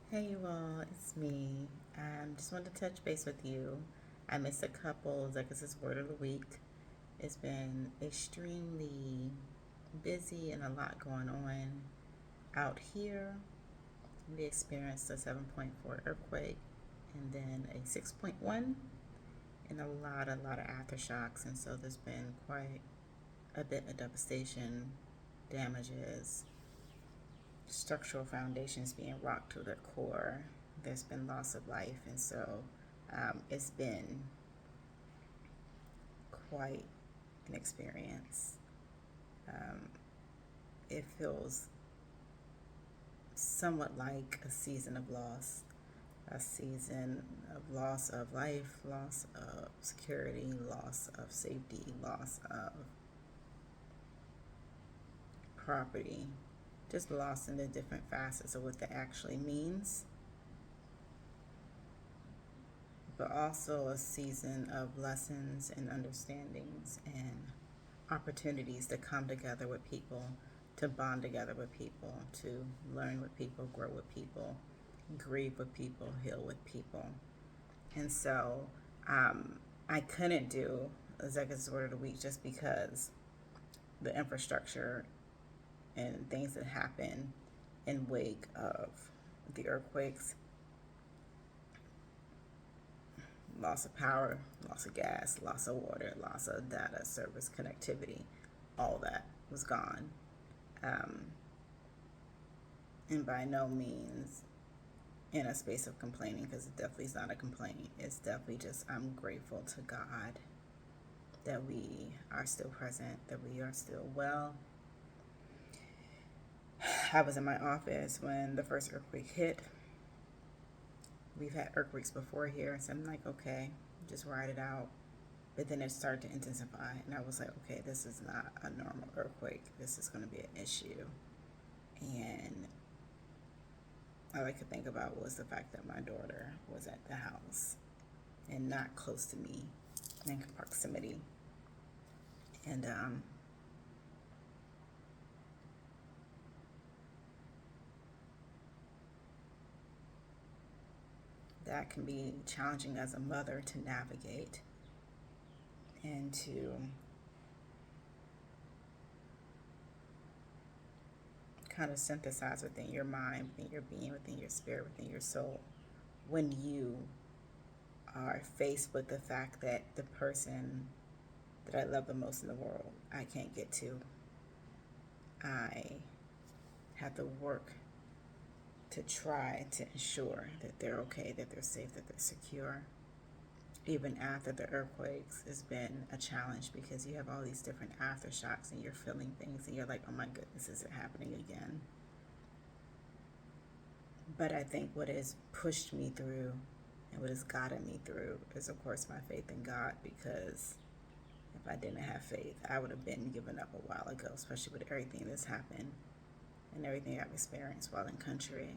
Hey you all, it's me. Just wanted to touch base with you. I missed a couple, like this is word of the week. It's been extremely busy and a lot going on out here. We experienced a 7.4 earthquake and then a 6.1 and a lot of aftershocks. And so there's been quite a bit of devastation, damages, structural foundations being rocked to their core. There's been loss of life, and so it's been quite an experience. Um, it feels somewhat like a season of loss, a season of loss of life, loss of security, loss of safety, loss of property, just lost in the different facets of what that actually means, but also a season of lessons and understandings and opportunities to come together with people, to bond together with people, to learn with people, grow with people, grieve with people, heal with people. And so I couldn't do Executive Order of the Week just because the infrastructure and things that happen in wake of the earthquakes, loss of power, loss of gas, loss of water, loss of data, service, connectivity, all that was gone. Um, and by no means in a space of complaining, because it definitely is not a complaint. It's definitely just I'm grateful to God that we are still present, that we are still well. I was in my office when the first earthquake hit. We've had earthquakes before here, so I'm like, okay, just ride it out. But then it started to intensify, and I was like, okay, this is not a normal earthquake. This is going to be an issue. And all I could think about was the fact that my daughter was at the house and not close to me in proximity. And that can be challenging as a mother to navigate and to kind of synthesize within your mind, within your being, within your spirit, within your soul, when you are faced with the fact that the person that I love the most in the world I can't get to. I have to work to try to ensure that they're okay, that they're safe, that they're secure. Even after the earthquakes has been a challenge because you have all these different aftershocks and you're feeling things and you're like, oh my goodness, is it happening again? But I think what has pushed me through and what has gotten me through is, of course, my faith in God, because if I didn't have faith, I would have been given up a while ago, especially with everything that's happened and everything I've experienced while in country.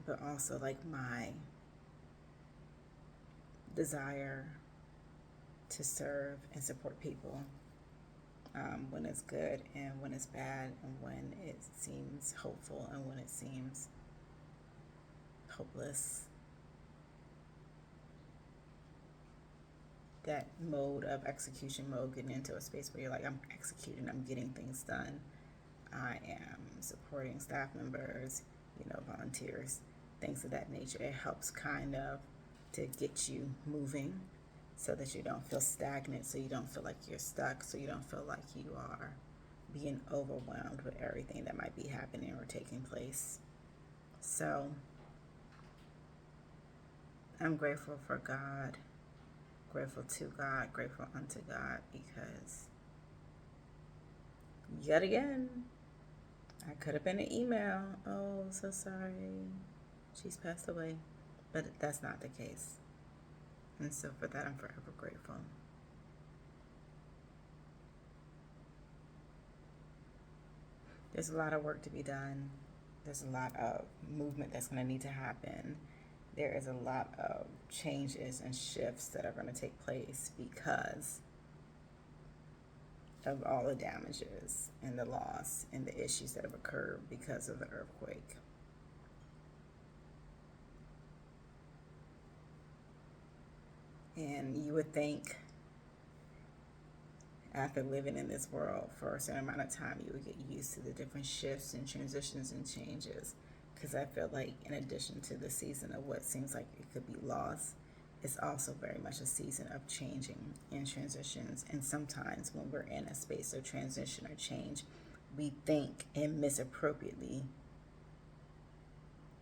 But also, like, my desire to serve and support people when it's good and when it's bad and when it seems hopeful and when it seems hopeless. That mode of execution mode, getting into a space where you're like, I'm executing, I'm getting things done. I am supporting staff members, volunteers, things of that nature. It helps kind of to get you moving so that you don't feel stagnant, so you don't feel like you're stuck, so you don't feel like you are being overwhelmed with everything that might be happening or taking place. So I'm grateful for God, grateful to God, grateful unto God, because yet again, I could have been an email. Oh, so sorry. She's passed away. But that's not the case. And so for that, I'm forever grateful. There's a lot of work to be done. There's a lot of movement that's going to need to happen. There is a lot of changes and shifts that are going to take place because of all the damages and the loss and the issues that have occurred because of the earthquake. And you would think after living in this world for a certain amount of time, you would get used to the different shifts and transitions and changes. Because I feel like, in addition to the season of what seems like it could be loss, it's also very much a season of changing and transitions. And sometimes when we're in a space of transition or change, we think and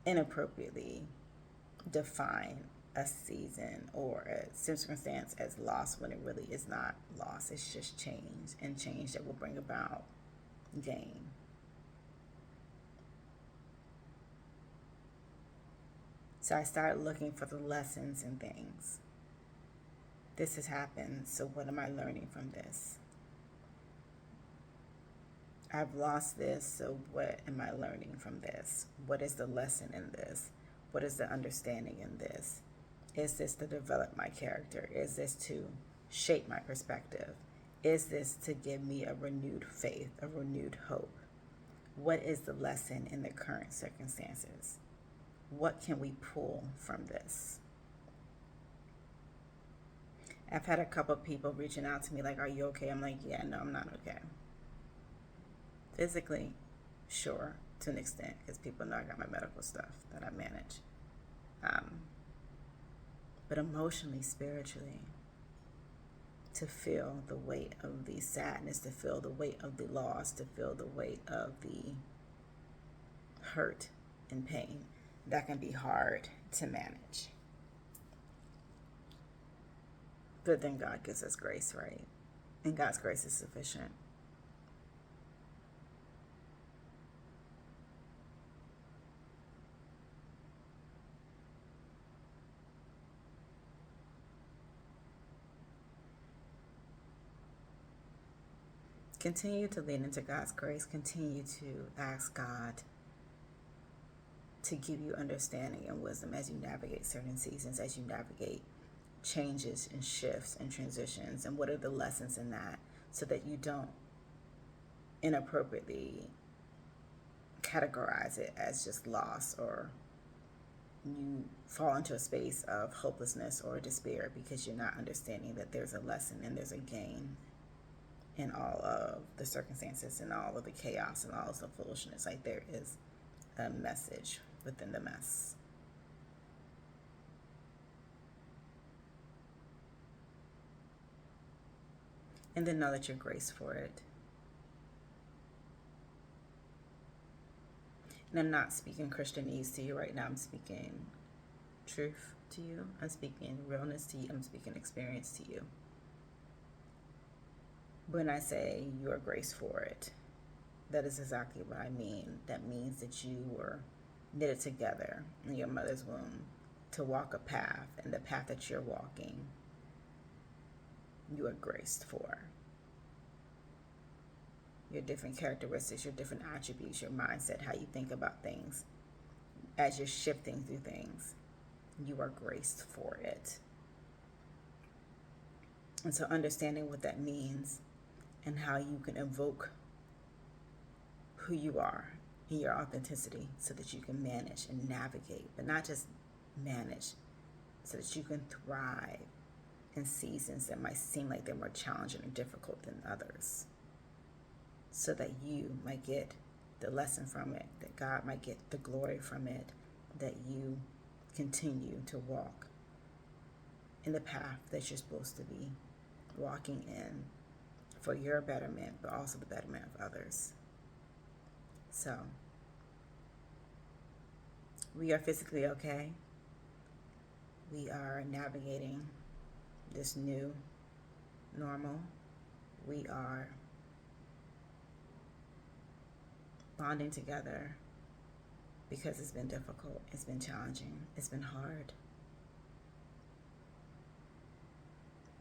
inappropriately define a season or a circumstance as loss when it really is not loss. It's just change, and change that will bring about gain. So I started looking for the lessons in things. This has happened, so what am I learning from this? I've lost this, so what am I learning from this? What is the lesson in this? What is the understanding in this? Is this to develop my character? Is this to shape my perspective? Is this to give me a renewed faith, a renewed hope? What is the lesson in the current circumstances? What can we pull from this? I've had a couple of people reaching out to me like, are you okay? I'm like, yeah, no, I'm not okay. Physically, sure, to an extent, because people know I got my medical stuff that I manage. But emotionally, spiritually, to feel the weight of the sadness, to feel the weight of the loss, to feel the weight of the hurt and pain, that can be hard to manage. But then God gives us grace, right? And God's grace is sufficient. Continue to lean into God's grace. Continue to ask God to give you understanding and wisdom as you navigate certain seasons, as you navigate changes and shifts and transitions, and what are the lessons in that, so that you don't inappropriately categorize it as just loss, or you fall into a space of hopelessness or despair because you're not understanding that there's a lesson and there's a gain in all of the circumstances and all of the chaos and all of the foolishness. Like, there is a message within the mess. And then know that you're graced for it. And I'm not speaking Christianese to you right now. I'm speaking truth to you. I'm speaking realness to you. I'm speaking experience to you. When I say you are graced for it, that is exactly what I mean. That means that you were knitted together in your mother's womb to walk a path, and the path that you're walking, you are graced for. Your different characteristics, your different attributes, your mindset, how you think about things, as you're shifting through things, you are graced for it. And so understanding what that means and how you can evoke who you are in your authenticity so that you can manage and navigate, but not just manage, so that you can thrive in seasons that might seem like they're more challenging or difficult than others, so that you might get the lesson from it, that God might get the glory from it, that you continue to walk in the path that you're supposed to be walking in for your betterment, but also the betterment of others. So, we are physically okay. We are navigating this new normal. We are bonding together because it's been difficult, it's been challenging, it's been hard.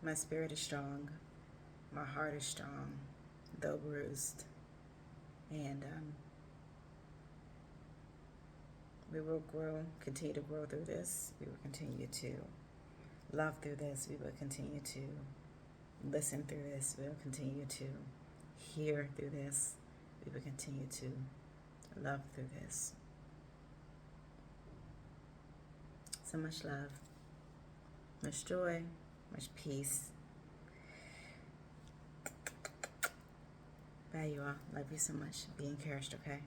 My spirit is strong, my heart is strong, though bruised, and we will continue to grow through this. We will continue to love through this. We will continue to listen through this. We will continue to hear through this. We will continue to love through this. So much love, much joy. much peace. Bye, you all. Love you so much. Be encouraged, okay?